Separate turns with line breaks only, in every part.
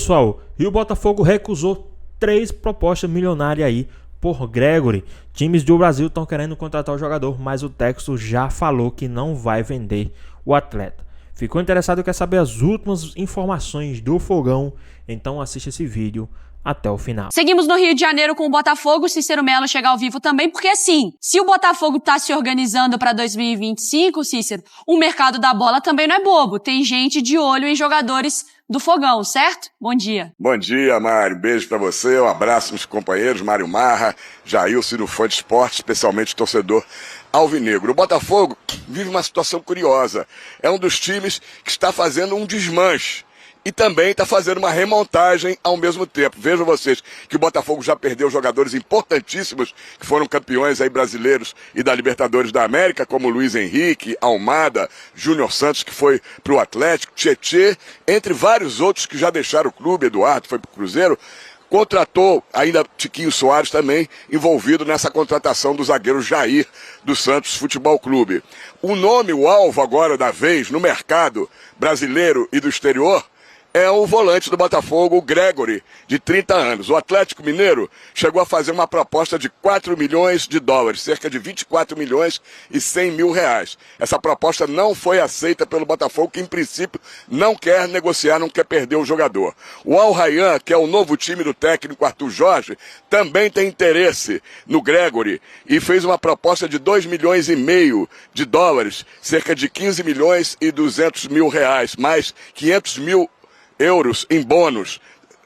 Pessoal, e o Botafogo recusou 3 propostas milionárias aí por Gregore. Times do Brasil estão querendo contratar o jogador, mas o Texto já falou que não vai vender o atleta. Ficou interessado e quer saber as últimas informações do Fogão? Então assista esse vídeo até o final.
Seguimos no Rio de Janeiro com o Botafogo. Cícero Melo chega ao vivo também, porque assim, se o Botafogo tá se organizando para 2025, Cícero, o mercado da bola também não é bobo. Tem gente de olho em jogadores do Fogão, certo? Bom dia.
Bom dia, Mário. Beijo pra você, um abraço nos companheiros, Mário Marra, Jailson do Fã de Esporte, especialmente torcedor alvinegro. O Botafogo vive uma situação curiosa. É um dos times que está fazendo um desmanche e também está fazendo uma remontagem ao mesmo tempo. Vejam vocês que o Botafogo já perdeu jogadores importantíssimos que foram campeões aí brasileiros e da Libertadores da América, como Luiz Henrique, Almada, Júnior Santos, que foi para o Atlético, Tietê, entre vários outros que já deixaram o clube. Eduardo foi para o Cruzeiro. Contratou ainda Tiquinho Soares também, envolvido nessa contratação do zagueiro Jair do Santos Futebol Clube. O nome, o alvo agora da vez no mercado brasileiro e do exterior é o volante do Botafogo, o Gregore, de 30 anos. O Atlético Mineiro chegou a fazer uma proposta de 4 milhões de dólares, cerca de 24 milhões e 100 mil reais. Essa proposta não foi aceita pelo Botafogo, que em princípio não quer negociar, não quer perder o jogador. O Al Rayyan, que é o novo time do técnico Arthur Jorge, também tem interesse no Gregore e fez uma proposta de 2 milhões e meio de dólares, cerca de 15 milhões e 200 mil reais, mais 500 mil euros em bônus,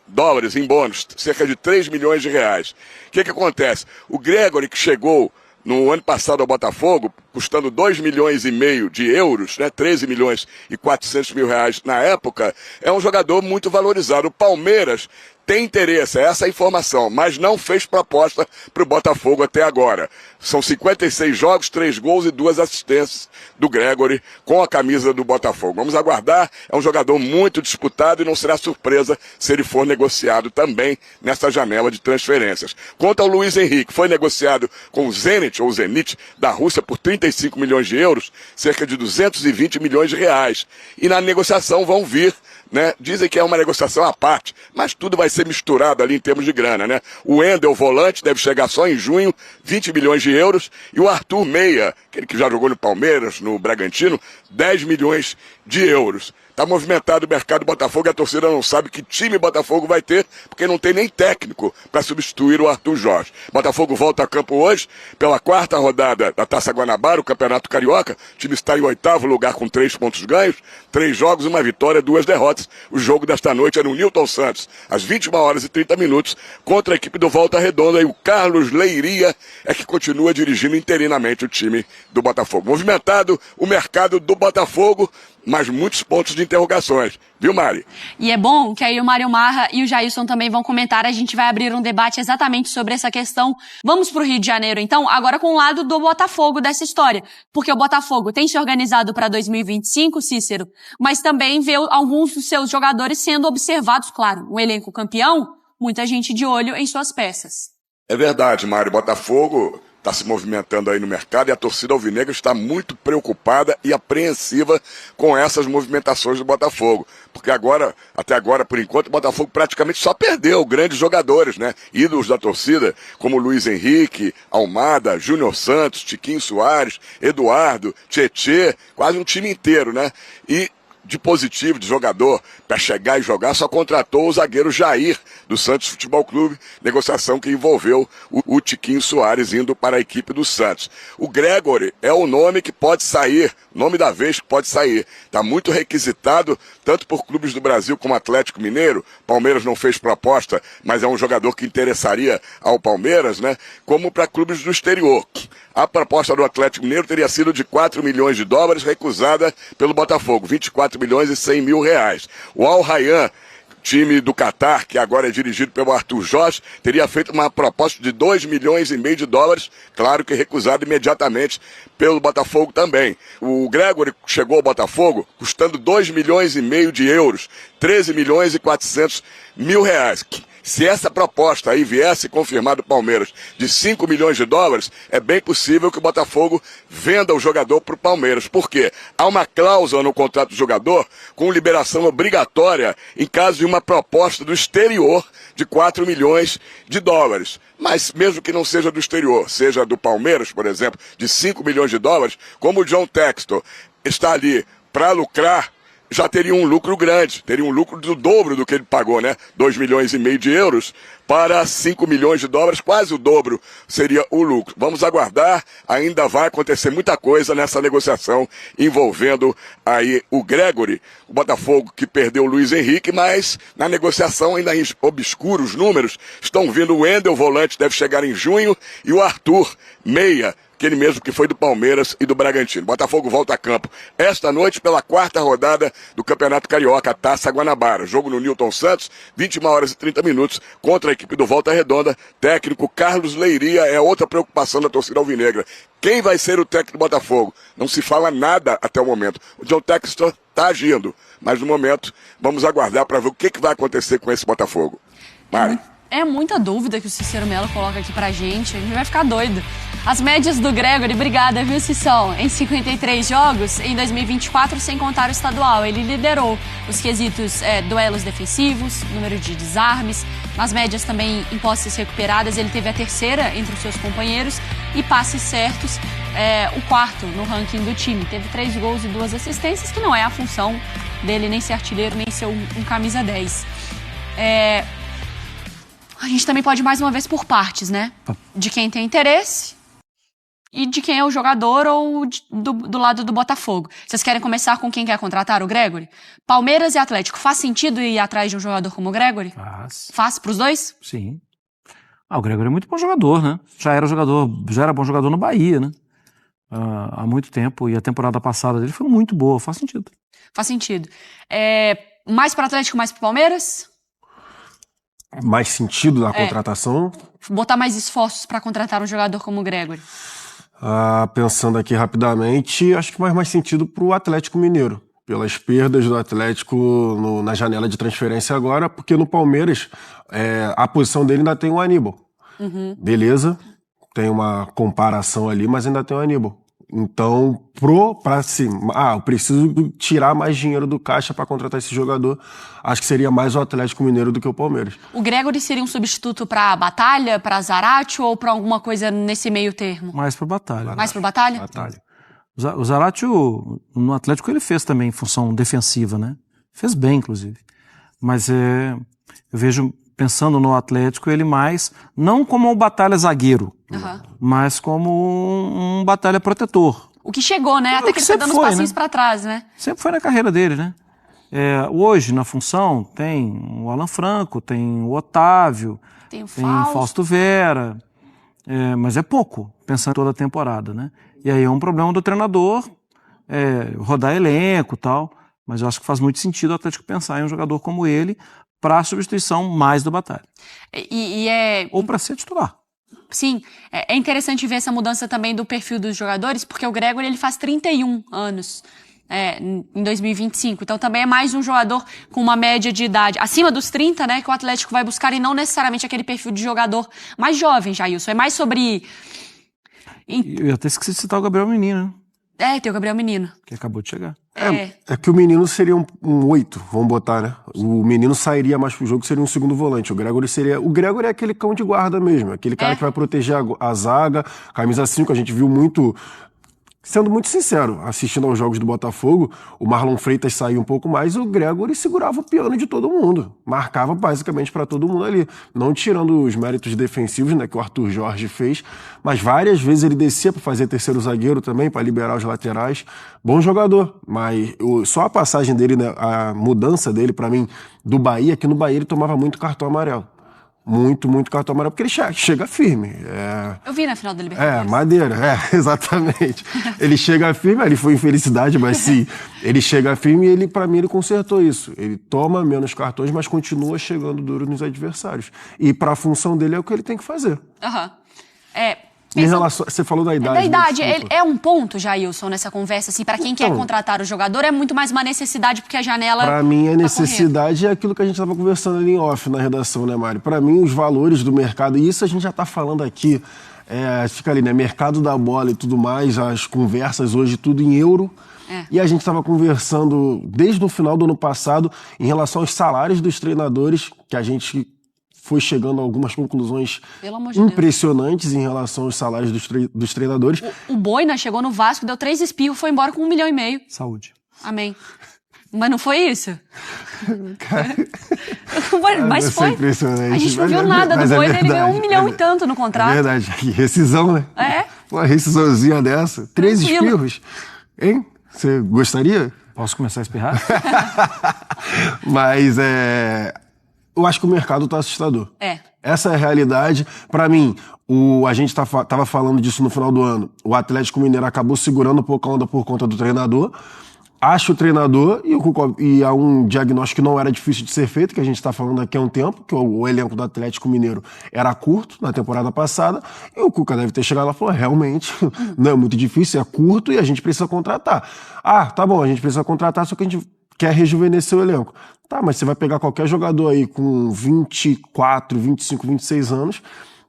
dólares em bônus, cerca de 3 milhões de reais. O que acontece? O Gregore, que chegou no ano passado ao Botafogo, custando 2 milhões e meio de euros, né, 13 milhões e 400 mil reais na época, é um jogador muito valorizado. O Palmeiras tem interesse, essa é a informação, mas não fez proposta para o Botafogo até agora. São 56 jogos, 3 gols e 2 assistências do Gregore com a camisa do Botafogo. Vamos aguardar, é um jogador muito disputado e não será surpresa se ele for negociado também nessa janela de transferências. Quanto ao Luiz Henrique, foi negociado com o Zenit, ou Zenit, da Rússia por 35 milhões de euros, cerca de 220 milhões de reais. E na negociação vão vir, né? Dizem que é uma negociação à parte, mas tudo vai ser misturado ali em termos de grana, né? O Wendel, volante, deve chegar só em junho, 20 milhões de euros, e o Arthur Meia, aquele que já jogou no Palmeiras, no Bragantino, 10 milhões de euros. Está movimentado o mercado do Botafogo e a torcida não sabe que time Botafogo vai ter, porque não tem nem técnico para substituir o Arthur Jorge. Botafogo volta a campo hoje, pela 4ª rodada da Taça Guanabara, o Campeonato Carioca. O time está em 8º lugar com 3 pontos ganhos, 3 jogos, 1 vitória, 2 derrotas. O jogo desta noite é no Newton Santos, às 21h30, contra a equipe do Volta Redonda. E o Carlos Leiria é que continua dirigindo interinamente o time do Botafogo. Movimentado o mercado do Botafogo, mas muitos pontos de interrogações. Viu, Mari?
E é bom que aí o Mário Marra e o Jailson também vão comentar. A gente vai abrir um debate exatamente sobre essa questão. Vamos pro Rio de Janeiro, então, agora com o lado do Botafogo dessa história. Porque o Botafogo tem se organizado para 2025, Cícero, mas também vê alguns dos seus jogadores sendo observados, claro. Um elenco campeão, muita gente de olho em suas peças.
É verdade, Mari. Botafogo está se movimentando aí no mercado e a torcida alvinegra está muito preocupada e apreensiva com essas movimentações do Botafogo. Porque até agora, por enquanto, o Botafogo praticamente só perdeu grandes jogadores, né? Ídolos da torcida, como Luiz Henrique, Almada, Júnior Santos, Tiquinho Soares, Eduardo, Tietê, quase um time inteiro, né? E de positivo, de jogador, para chegar e jogar, só contratou o zagueiro Jair, do Santos Futebol Clube, negociação que envolveu o Tiquinho Soares indo para a equipe do Santos. O Gregore é o nome que pode sair, nome da vez que pode sair. Está muito requisitado, tanto por clubes do Brasil como Atlético Mineiro. Palmeiras não fez proposta, mas é um jogador que interessaria ao Palmeiras, né? Como para clubes do exterior. A proposta do Atlético Mineiro teria sido de 4 milhões de dólares, recusada pelo Botafogo, 24 milhões e 100 mil reais. O Al Rayyan, time do Catar, que agora é dirigido pelo Arthur Jorge, teria feito uma proposta de 2 milhões e meio de dólares, claro que recusado imediatamente pelo Botafogo também. O Gregore chegou ao Botafogo custando 2 milhões e meio de euros, 13 milhões e 400 mil reais. Se essa proposta aí viesse confirmada do Palmeiras de 5 milhões de dólares, é bem possível que o Botafogo venda o jogador para o Palmeiras. Por quê? Há uma cláusula no contrato do jogador com liberação obrigatória em caso de uma proposta do exterior de 4 milhões de dólares. Mas mesmo que não seja do exterior, seja do Palmeiras, por exemplo, de 5 milhões de dólares, como o John Textor está ali para lucrar, já teria um lucro grande, teria um lucro do dobro do que ele pagou, né? 2 milhões e meio de euros para 5 milhões de dólares, quase o dobro seria o lucro. Vamos aguardar, ainda vai acontecer muita coisa nessa negociação envolvendo aí o Gregore, o Botafogo que perdeu o Luiz Henrique, mas na negociação ainda obscuros os números, estão vindo o Wendel, volante, deve chegar em junho, e o Arthur, meia, aquele mesmo que foi do Palmeiras e do Bragantino. Botafogo volta a campo esta noite pela 4ª rodada do Campeonato Carioca, Taça Guanabara. Jogo no Newton Santos, 21 horas e 30 minutos, contra a equipe do Volta Redonda. Técnico Carlos Leiria é outra preocupação da torcida alvinegra. Quem vai ser o técnico do Botafogo? Não se fala nada até o momento. O John Textor está agindo, mas no momento vamos aguardar para ver o que vai acontecer com esse Botafogo. Mari.
É muita dúvida que o Cícero Melo coloca aqui pra gente, a gente vai ficar doido. As médias do Gregore, obrigada, viu, Cissão? Em 53 jogos, em 2024, sem contar o estadual. Ele liderou os quesitos duelos defensivos, número de desarmes, nas médias também em posses recuperadas, ele teve a 3ª entre os seus companheiros, e passes certos, o 4º no ranking do time. Teve 3 gols e 2 assistências, que não é a função dele nem ser artilheiro, nem ser um camisa 10. A gente também pode ir mais uma vez por partes, né? De quem tem interesse e de quem é o jogador ou do lado do Botafogo. Vocês querem começar com quem quer contratar o Gregore? Palmeiras e Atlético, faz sentido ir atrás de um jogador como o Gregore?
Faz.
Faz pros dois?
Sim. O Gregore é muito bom jogador, né? Já era bom jogador no Bahia, né? Há muito tempo, e a temporada passada dele foi muito boa, faz sentido.
Faz sentido. Mais para Atlético, mais para Palmeiras?
Mais sentido na contratação?
Botar mais esforços para contratar um jogador como o Gregore?
Pensando aqui rapidamente, acho que faz mais sentido para o Atlético Mineiro. Pelas perdas do Atlético na janela de transferência agora, porque no Palmeiras a posição dele ainda tem o Aníbal.
Uhum.
Beleza, tem uma comparação ali, mas ainda tem o Aníbal. Então, eu preciso tirar mais dinheiro do caixa para contratar esse jogador. Acho que seria mais o Atlético Mineiro do que o Palmeiras.
O Gregore seria um substituto para Batalha, para Zaratio ou para alguma coisa nesse meio termo?
Mais para Batalha.
Mais para Batalha?
Batalha.
O Zaratio, no Atlético, ele fez também função defensiva, né? Fez bem, inclusive. Mas eu vejo, pensando no Atlético, ele mais, não como um Batalha zagueiro, mas como um Batalha protetor.
O que chegou, né? Até que ele tá dando uns passinhos pra trás, né?
Sempre foi na carreira dele, né? Hoje, na função, tem o Alan Franco, tem o Otávio,
tem o
Fausto Vera, mas é pouco, pensando em toda a temporada, né? E aí é um problema do treinador, rodar elenco e tal, mas eu acho que faz muito sentido o Atlético pensar em um jogador como ele para a substituição mais do Batalha. Ou para ser titular.
Sim, é interessante ver essa mudança também do perfil dos jogadores, porque o Gregore ele faz 31 anos em 2025, então também é mais um jogador com uma média de idade acima dos 30, né, que o Atlético vai buscar, e não necessariamente aquele perfil de jogador mais jovem, Jailson. É mais sobre...
Eu até esqueci de citar o Gabriel Menino, né?
Tem o Gabriel Menino.
Que acabou de chegar.
É que o Menino seria um 8, vamos botar, né? O Menino sairia mais pro jogo, seria um segundo volante. O Gregore é aquele cão de guarda mesmo, aquele cara que vai proteger a zaga, camisa 5, a gente viu muito... Sendo muito sincero, assistindo aos jogos do Botafogo, o Marlon Freitas saía um pouco mais e o Gregore segurava o piano de todo mundo. Marcava basicamente para todo mundo ali. Não tirando os méritos defensivos, né, que o Arthur Jorge fez, mas várias vezes ele descia para fazer terceiro zagueiro também, para liberar os laterais. Bom jogador, mas só a passagem dele, né, a mudança dele para mim do Bahia, que no Bahia ele tomava muito cartão amarelo. Muito cartão amarelo, porque ele chega firme.
Eu vi na final da Libertadores.
Madeira, exatamente. Ele chega firme, ele foi infelicidade, mas sim, ele chega firme e ele, pra mim, ele consertou isso. Ele toma menos cartões, mas continua chegando duro nos adversários. E pra função dele é o que ele tem que fazer. Em relação, você falou da idade.
Da idade,
desculpa.
é um ponto, Jailson, nessa conversa, assim, para quem quer contratar o jogador, é muito mais uma necessidade, porque a janela...
Para mim, a
tá
necessidade é aquilo que a gente estava conversando ali em off na redação, né, Mário? Para mim, os valores do mercado, e isso a gente já está falando aqui, fica ali, né, mercado da bola e tudo mais, as conversas hoje, tudo em euro. E a gente estava conversando desde o final do ano passado em relação aos salários dos treinadores, que a gente foi chegando a algumas conclusões impressionantes em relação aos salários dos treinadores.
O Boina chegou no Vasco, deu 3 espirros, foi embora com 1,5 milhão.
Saúde.
Amém. Mas não foi isso? Mas foi.
Impressionante.
A gente não viu nada do Boina, ele ganhou 1 milhão e tanto no contrato.
É verdade. Que rescisão, né? Uma rescisãozinha dessa. 3 espirros. Hein? Você gostaria?
Posso começar a espirrar?
Mas eu acho que o mercado está assustador. Essa é a realidade. Para mim, a gente estava falando disso no final do ano. O Atlético Mineiro acabou segurando um pouco a onda por conta do treinador. Acho o treinador, e há um diagnóstico que não era difícil de ser feito, que a gente está falando aqui há um tempo, que o elenco do Atlético Mineiro era curto na temporada passada, e o Cuca deve ter chegado lá e falou, realmente, não é muito difícil, é curto e a gente precisa contratar. Tá bom, a gente precisa contratar, só que a gente quer rejuvenescer o elenco. Tá, mas você vai pegar qualquer jogador aí com 24, 25, 26 anos,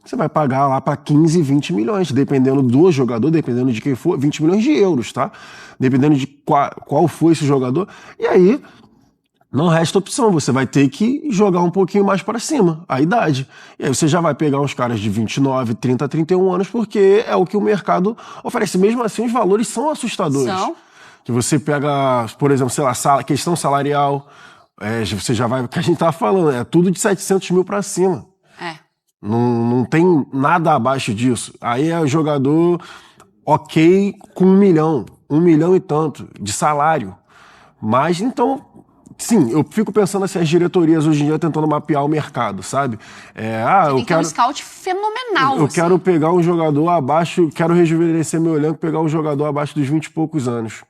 você vai pagar lá para 15, 20 milhões, dependendo do jogador, dependendo de quem for, 20 milhões de euros, tá? Dependendo de qual for esse jogador. E aí, não resta opção, você vai ter que jogar um pouquinho mais para cima, a idade. E aí você já vai pegar uns caras de 29, 30, 31 anos, porque é o que o mercado oferece. Mesmo assim, os valores são assustadores. Que você pega, por exemplo, sei lá, questão salarial, você já vai, o que a gente tava falando, é tudo de 700 mil para cima. Não tem nada abaixo disso. Aí é o jogador ok com 1 milhão e tanto de salário. Mas então, sim, eu fico pensando assim, as diretorias hoje em dia tentando mapear o mercado, sabe?
Eu quero um scout fenomenal.
Eu quero pegar um jogador abaixo, quero rejuvenescer meu elenco, pegar um jogador abaixo dos 20 e poucos anos.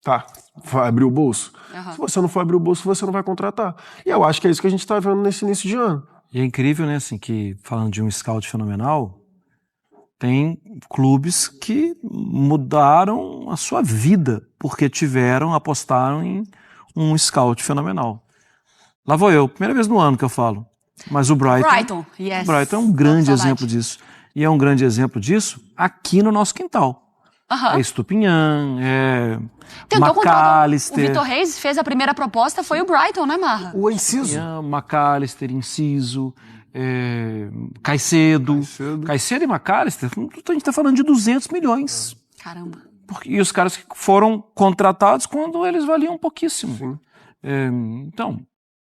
Tá, vai abrir o bolso? Se você não for abrir o bolso, você não vai contratar. E eu acho que é isso que a gente tá vendo nesse início de ano.
E é incrível, né, assim, que falando de um scout fenomenal, tem clubes que mudaram a sua vida porque apostaram em um scout fenomenal. Lá vou eu, primeira vez no ano que eu falo. Mas o Brighton é um grande exemplo disso. E é um grande exemplo disso aqui no nosso quintal. É Estupinhan, McAllister.
O Vitor Reis fez a primeira proposta, foi o Brighton, né, Marra?
O Inciso.
McAllister, Inciso, Caicedo. Caicedo e McAllister, a gente tá falando de 200 milhões.
Caramba.
E os caras que foram contratados quando eles valiam pouquíssimo. Então,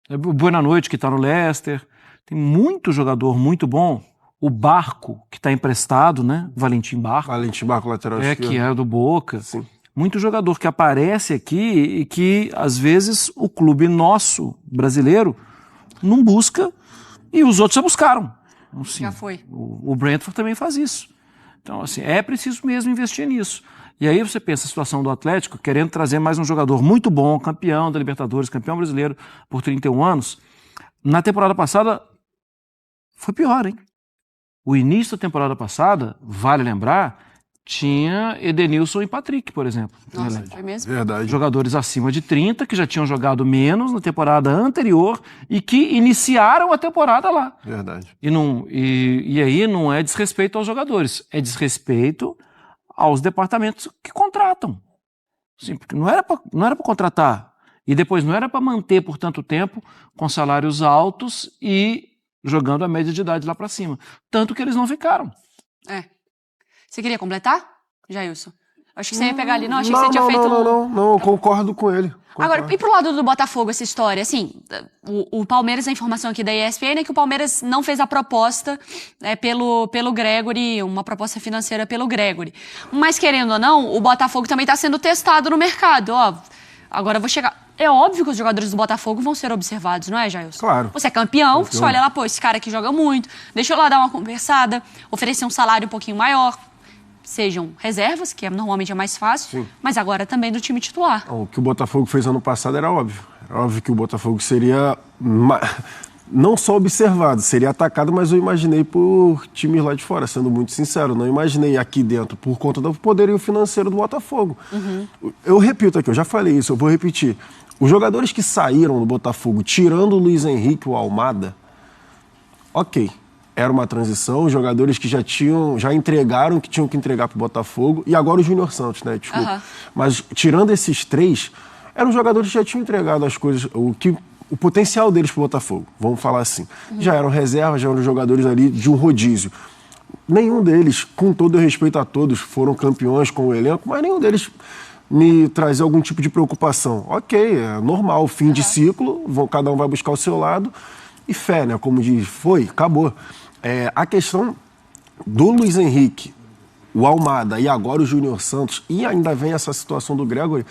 o Boa Noite, que tá no Leicester, tem muito jogador muito bom. O Barco, que está emprestado, né? Valentim Barco,
lateral esquerdo.
Que é do Boca.
Sim.
Muito jogador que aparece aqui e que, às vezes, o clube nosso, brasileiro, não busca e os outros já buscaram. Assim,
já foi.
O Brentford também faz isso. Então, assim, é preciso mesmo investir nisso. E aí você pensa a situação do Atlético, querendo trazer mais um jogador muito bom, campeão da Libertadores, campeão brasileiro por 31 anos. Na temporada passada, foi pior, hein? O início da temporada passada, vale lembrar, tinha Edenilson e Patrick, por exemplo.
Nossa, foi mesmo?
Verdade.
Jogadores acima de 30, que já tinham jogado menos na temporada anterior e que iniciaram a temporada lá.
Verdade.
E aí não é desrespeito aos jogadores, é desrespeito aos departamentos que contratam. Sim, porque não era para contratar. E depois não era para manter por tanto tempo com salários altos e jogando a média de idade lá pra cima. Tanto que eles não ficaram.
Você queria completar, Jailson? Acho que você ia pegar ali. Não, achei que você tinha feito
Não, eu concordo com ele.
Agora, e pro lado do Botafogo essa história? Assim, o Palmeiras, a informação aqui da ESPN é que o Palmeiras não fez a proposta pelo Gregori, uma proposta financeira pelo Gregori. Mas, querendo ou não, o Botafogo também tá sendo testado no mercado. Agora eu vou chegar... É óbvio que os jogadores do Botafogo vão ser observados, não é, Jailson?
Claro.
Você é campeão, você olha lá, esse cara aqui joga muito, deixa eu lá dar uma conversada, oferecer um salário um pouquinho maior, sejam reservas, que normalmente é mais fácil, mas agora também do time titular.
O que o Botafogo fez ano passado era óbvio. Era óbvio que o Botafogo seria não só observado, seria atacado, mas eu imaginei por times lá de fora, sendo muito sincero. Não imaginei aqui dentro, por conta do poderio financeiro do Botafogo. Eu repito aqui, eu já falei isso, eu vou repetir. Os jogadores que saíram do Botafogo, tirando o Luiz Henrique e o Almada, ok, era uma transição, os jogadores que já entregaram o que tinham que entregar para o Botafogo, e agora o Júnior Santos, né, desculpa. Mas tirando esses 3, eram jogadores que já tinham entregado as coisas, o potencial deles para o Botafogo, vamos falar assim. Já eram reservas, já eram jogadores ali de um rodízio. Nenhum deles, com todo o respeito a todos, foram campeões com o elenco, mas nenhum deles me trazia algum tipo de preocupação. Ok, é normal, fim de ciclo, cada um vai buscar o seu lado, e fé, né, como diz, acabou. A questão do Luiz Henrique, o Almada e agora o Júnior Santos, e ainda vem essa situação do Gregory,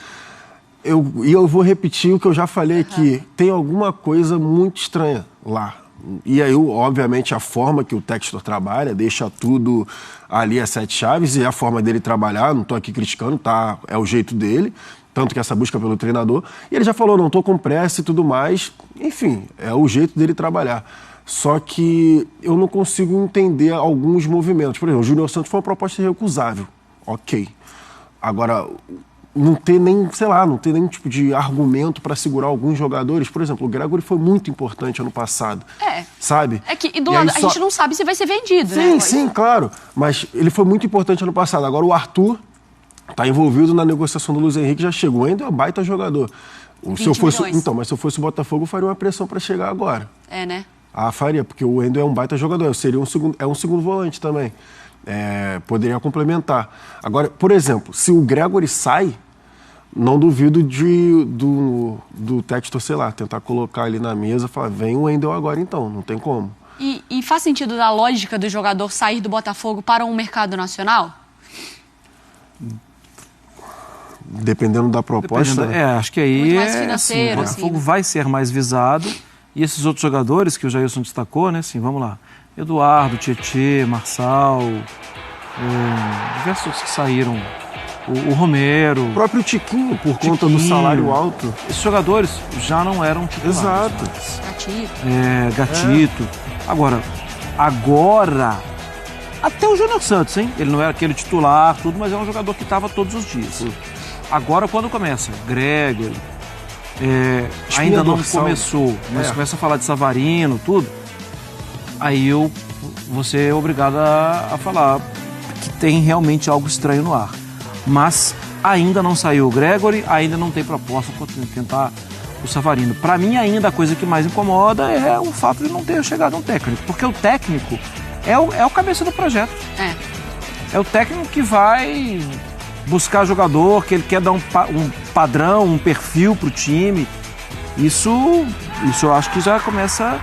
eu vou repetir o que eu já falei aqui. Tem alguma coisa muito estranha lá. E aí, obviamente, a forma que o Textor trabalha, deixa tudo ali a 7 chaves, e a forma dele trabalhar, não estou aqui criticando, tá? É o jeito dele, tanto que essa busca pelo treinador. E ele já falou, não estou com pressa e tudo mais. Enfim, é o jeito dele trabalhar. Só que eu não consigo entender alguns movimentos. Por exemplo, o Júnior Santos foi uma proposta irrecusável. Ok. Agora, não ter nem, sei lá, não ter nenhum tipo de argumento para segurar alguns jogadores. Por exemplo, o Gregory foi muito importante ano passado. Sabe?
É que do lado, a gente não sabe se vai ser vendido,
sim,
né?
Sim, claro. Mas ele foi muito importante ano passado. Agora o Arthur está envolvido na negociação do Luiz Henrique, já chegou. Ainda é um baita jogador. Se eu fosse, mas se eu fosse o Botafogo, eu faria uma pressão para chegar agora.
Né?
Faria, porque o Wendel é um baita jogador. Seria um segundo volante também. Poderia complementar. Agora, por exemplo, se o Gregory sai, não duvido do Textor, sei lá, tentar colocar ali na mesa e falar, vem o Wendel agora então, não tem como.
E faz sentido da lógica do jogador sair do Botafogo para um mercado nacional?
Dependendo da proposta.
Acho que aí
muito mais financeiro,
o Botafogo vai ser mais visado. E esses outros jogadores que o Jailson destacou, né? Assim, vamos lá. Eduardo, Tietê, Marçal, diversos que saíram. O Romero. O
próprio Tiquinho, por conta do salário alto.
Esses jogadores já não eram titulares.
Exato.
Gatito.
Agora, até o Júnior Santos, hein? Ele não era aquele titular, tudo, mas é um jogador que estava todos os dias. Agora, quando começa, Gregory, ainda não começou, mas começa a falar de Savarino, tudo, aí você é obrigado a falar que tem realmente algo estranho no ar. Mas ainda não saiu o Gregory, ainda não tem proposta para tentar o Savarino. Para mim, ainda a coisa que mais incomoda é o fato de não ter chegado um técnico, porque o técnico é o cabeça do projeto. É o técnico que vai buscar jogador, que ele quer dar um padrão, um perfil para o time. Isso eu acho que já começa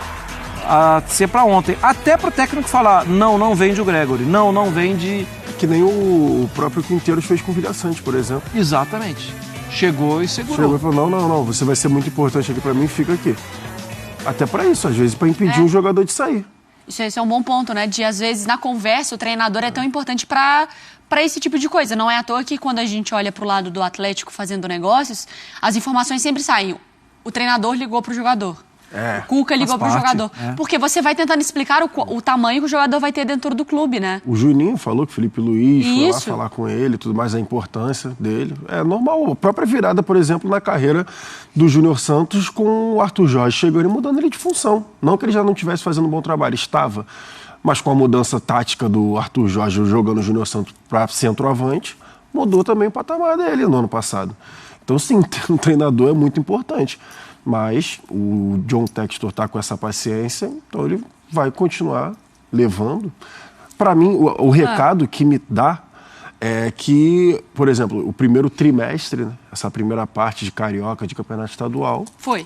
a ser para ontem. Até para o técnico falar, não vende o Gregory, não vende...
Que nem o próprio Quinteiros fez com o Vilha Sante, por exemplo.
Exatamente. Chegou e segurou.
Chegou e falou, não, você vai ser muito importante aqui para mim, fica aqui. Até para isso, às vezes, para impedir um jogador de sair.
Isso é um bom ponto, né? De, às vezes, na conversa, o treinador é tão importante para esse tipo de coisa. Não é à toa que, quando a gente olha para o lado do Atlético fazendo negócios, as informações sempre saem. O treinador ligou para o jogador. O Cuca ligou pro jogador. Porque você vai tentando explicar o tamanho que o jogador vai ter dentro do clube, né?
O Juninho falou que o Felipe Luiz foi lá falar com ele, tudo mais, a importância dele. É normal. A própria virada, por exemplo, na carreira do Júnior Santos com o Arthur Jorge, chegando e mudando ele de função. Não que ele já não estivesse fazendo um bom trabalho, estava. Mas com a mudança tática do Arthur Jorge jogando o Júnior Santos para centroavante, mudou também o patamar dele no ano passado. Então, sim, ter um treinador é muito importante. Mas o John Textor está com essa paciência, então ele vai continuar levando. Para mim, o recado que me dá é que, por exemplo, o primeiro trimestre, né, essa primeira parte de Carioca, de Campeonato Estadual... Foi.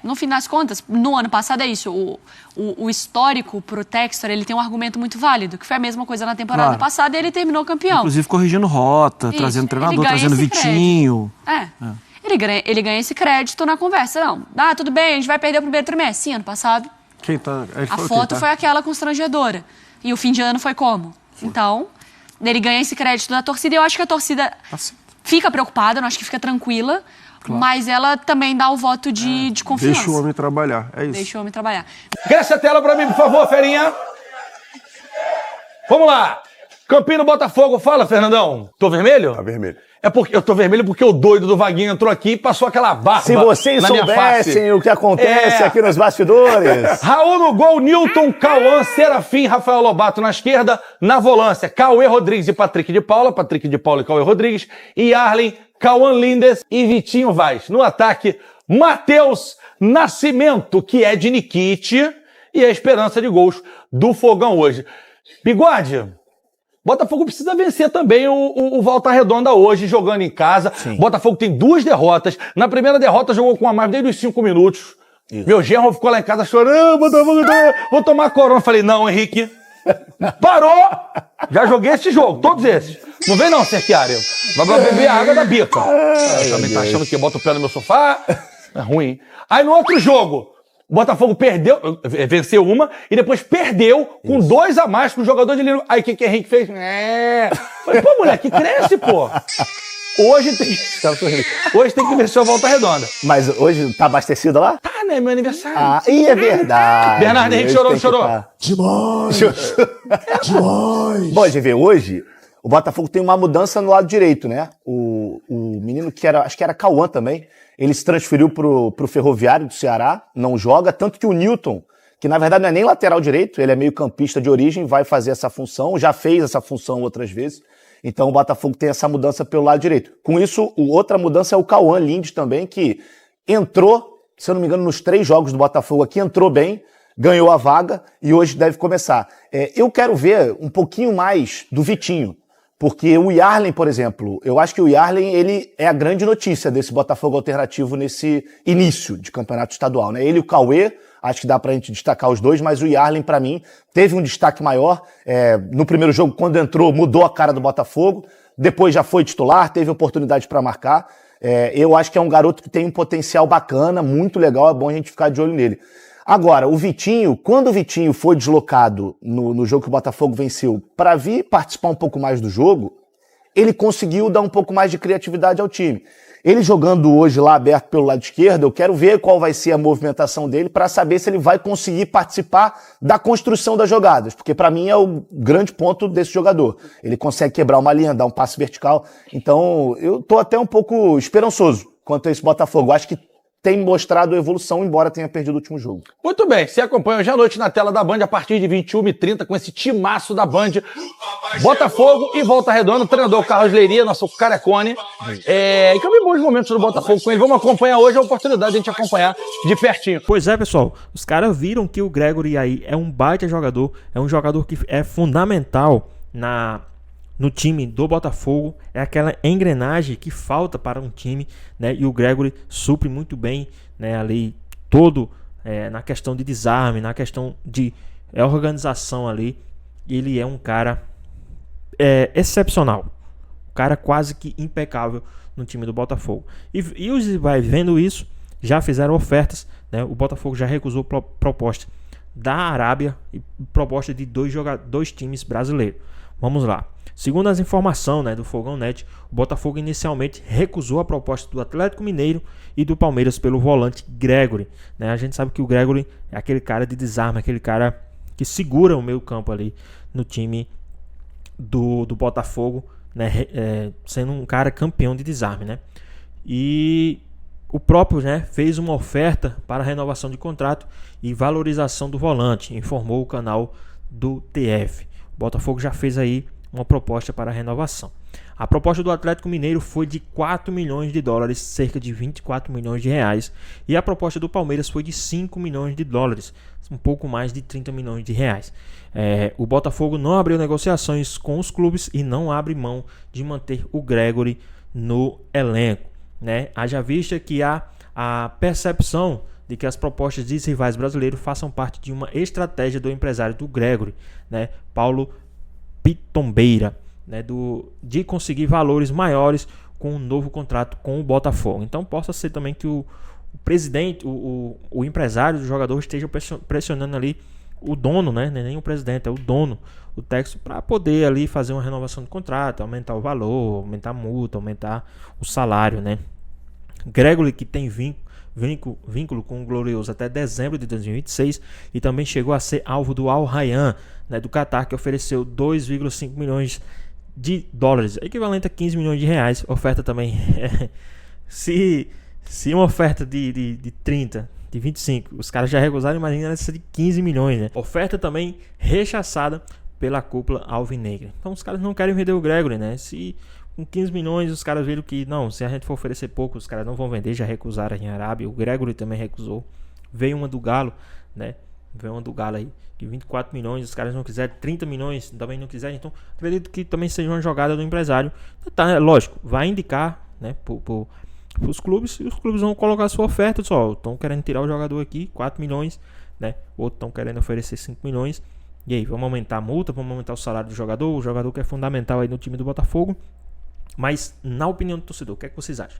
No fim das contas, no ano passado é isso. O histórico pro Textor, ele tem um argumento muito válido, que foi a mesma coisa na temporada passada e ele terminou campeão.
Inclusive corrigindo rota, trazendo treinador, trazendo Vitinho.
Ele ganha esse crédito na conversa. Não, tudo bem, a gente vai perder o primeiro trimestre. Sim, ano passado. A foto foi aquela constrangedora. E o fim de ano foi como? Então, ele ganha esse crédito da torcida e eu acho que a torcida fica preocupada, não acho que fica tranquila, Mas ela também dá o voto de confiança.
Deixa o homem trabalhar, é isso.
Deixa o homem trabalhar.
Cresce a tela pra mim, por favor, Ferinha. Vamos lá. Campinho do Botafogo. Fala, Fernandão. Tô vermelho?
Tá vermelho.
É porque eu tô vermelho porque o doido do Vaguinho entrou aqui e passou aquela barba
Se vocês
na minha face.
soubessem o que acontece aqui nos bastidores.
Raul no gol, Newton, Cauã, Serafim, Rafael Lobato na esquerda, na volância, Cauê Rodrigues e Patrick de Paula e Cauê Rodrigues, e Arlen, Cauã Lindes e Vitinho Vaz. No ataque, Matheus Nascimento, que é de Nikite, e a esperança de gols do Fogão hoje. Bigode, Botafogo precisa vencer também o Volta Redonda hoje, jogando em casa.
Sim.
Botafogo tem 2 derrotas. Na primeira derrota jogou com a mais desde os 5 minutos. Isso. Meu genro ficou lá em casa chorando, Botafogo, vou tomar corona. Falei, não, Henrique, parou! Já joguei esse jogo, todos esses. Não vem não, Cerquiária. Vai beber a água da bica. Também tá achando que bota o pé no meu sofá. É ruim. Aí no outro jogo, o Botafogo perdeu, venceu uma e depois perdeu com 2 a mais com o jogador de linha. Aí o que Henrique fez? Falei, pô, moleque, cresce, pô. Hoje tem que vencer a Volta Redonda.
Mas hoje tá abastecido lá?
Tá, né? Meu aniversário.
É verdade.
Bernardo Henrique chorou, não chorou?
Demais! Demais!
Bom, de ver, hoje o Botafogo tem uma mudança no lado direito, né? O menino que era, acho que era Cauã também, ele se transferiu pro Ferroviário do Ceará, não joga, tanto que o Newton, que na verdade não é nem lateral direito, ele é meio campista de origem, vai fazer essa função, já fez essa função outras vezes. Então o Botafogo tem essa mudança pelo lado direito. Com isso, outra mudança é o Cauã Lindes também, que entrou, se eu não me engano, nos 3 jogos do Botafogo aqui, entrou bem, ganhou a vaga e hoje deve começar. Eu quero ver um pouquinho mais do Vitinho, porque o Yarlen, por exemplo, eu acho que o Yarlen, ele é a grande notícia desse Botafogo alternativo nesse início de campeonato estadual, né? Ele e o Cauê, acho que dá pra gente destacar os dois, mas o Yarlen, pra mim, teve um destaque maior. No primeiro jogo, quando entrou, mudou a cara do Botafogo. Depois já foi titular, teve oportunidade pra marcar. Eu acho que é um garoto que tem um potencial bacana, muito legal, é bom a gente ficar de olho nele. Agora, o Vitinho, quando o Vitinho foi deslocado no jogo que o Botafogo venceu para vir participar um pouco mais do jogo, ele conseguiu dar um pouco mais de criatividade ao time. Ele jogando hoje lá aberto pelo lado esquerdo, eu quero ver qual vai ser a movimentação dele para saber se ele vai conseguir participar da construção das jogadas, porque para mim é o grande ponto desse jogador. Ele consegue quebrar uma linha, dar um passe vertical. Então, eu tô até um pouco esperançoso quanto a esse Botafogo. Acho que tem mostrado evolução, embora tenha perdido o último jogo.
Muito bem, você acompanha hoje à noite na tela da Band, a partir de 21h30, com esse timaço da Band. Botafogo e Volta Redonda, o treinador Carlos Leiria, nosso carecone. E que eu vi bons momentos do Botafogo com ele. Vamos acompanhar hoje, a oportunidade de a gente acompanhar de pertinho.
Pois é, pessoal, os caras viram que o Gregory aí é um baita jogador, é um jogador que é fundamental no time do Botafogo, é aquela engrenagem que falta para um time, né? E o Gregory supre muito bem, né? Ali todo na questão de desarme, na questão de organização ali, ele é um cara excepcional, um cara quase que impecável no time do Botafogo. E os vai vendo isso, já fizeram ofertas, né? O Botafogo já recusou proposta da Arábia e proposta de dois times brasileiros. Vamos lá. Segundo as informações, né, do Fogão Net, o Botafogo inicialmente recusou a proposta do Atlético Mineiro e do Palmeiras pelo volante Gregory, né? A gente sabe que o Gregory é aquele cara de desarme, aquele cara que segura o meio campo ali no time do Botafogo, né? Sendo um cara campeão de desarme, né? E o próprio, né, fez uma oferta para renovação de contrato e valorização do volante, informou o canal do TF. O Botafogo já fez aí uma proposta para a renovação. A proposta do Atlético Mineiro foi de 4 milhões de dólares, cerca de 24 milhões de reais, e a proposta do Palmeiras foi de 5 milhões de dólares, um pouco mais de 30 milhões de reais. O Botafogo não abriu negociações com os clubes e não abre mão de manter o Gregory no elenco, né? Haja vista que há a percepção de que as propostas de rivais brasileiros façam parte de uma estratégia do empresário do Gregory, né, Paulo Pitombeira, né, de conseguir valores maiores com um novo contrato com o Botafogo. Então possa ser também que o presidente, o empresário do jogador esteja pressionando ali o dono, né, nem o presidente, é o dono, o Texo, para poder ali fazer uma renovação de contrato, aumentar o valor, aumentar a multa, aumentar o salário, né, Gregory, que tem vínculo com o Glorioso até dezembro de 2026 e também chegou a ser alvo do Al Rayyan, né, do Qatar, que ofereceu 2,5 milhões de dólares, equivalente a 15 milhões de reais. Oferta também se uma oferta de 30, de 25, os caras já recusaram, imagina essa de 15 milhões, né? Oferta também rechaçada pela cúpula alvinegra. Então os caras não querem vender o Gregory, né? Se com 15 milhões os caras viram que não, se a gente for oferecer pouco, os caras não vão vender, já recusaram em Arábia. O Gregory também recusou. Veio uma do Galo, né? Veio uma do Galo aí de 24 milhões, os caras não quiserem, 30 milhões também não quiserem. Então acredito que também seja uma jogada do empresário. Tá, lógico, vai indicar, né, os clubes, e os clubes vão colocar a sua oferta. Só estão querendo tirar o jogador aqui, 4 milhões, né? Outros estão querendo oferecer 5 milhões. E aí, vamos aumentar a multa, vamos aumentar o salário do jogador. O jogador que é fundamental aí no time do Botafogo. Mas, na opinião do torcedor, o que é que vocês acham?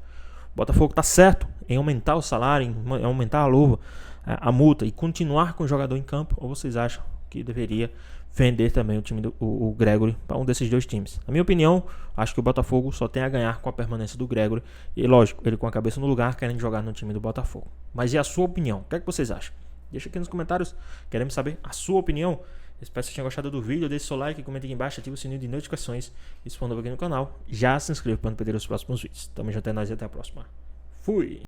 O Botafogo está certo em aumentar o salário, em aumentar a luva, a multa e continuar com o jogador em campo? Ou vocês acham que deveria vender também o time o Gregory para um desses dois times? Na minha opinião, acho que o Botafogo só tem a ganhar com a permanência do Gregory. E lógico, ele com a cabeça no lugar, querendo jogar no time do Botafogo. Mas e a sua opinião? O que é que vocês acham? Deixa aqui nos comentários, queremos saber a sua opinião. Espero que vocês tenham gostado do vídeo, deixe seu like, comente aqui embaixo, ative o sininho de notificações. E se for novo aqui no canal, já se inscreva para não perder os próximos vídeos. Tamo junto, é nóis e até a próxima. Fui!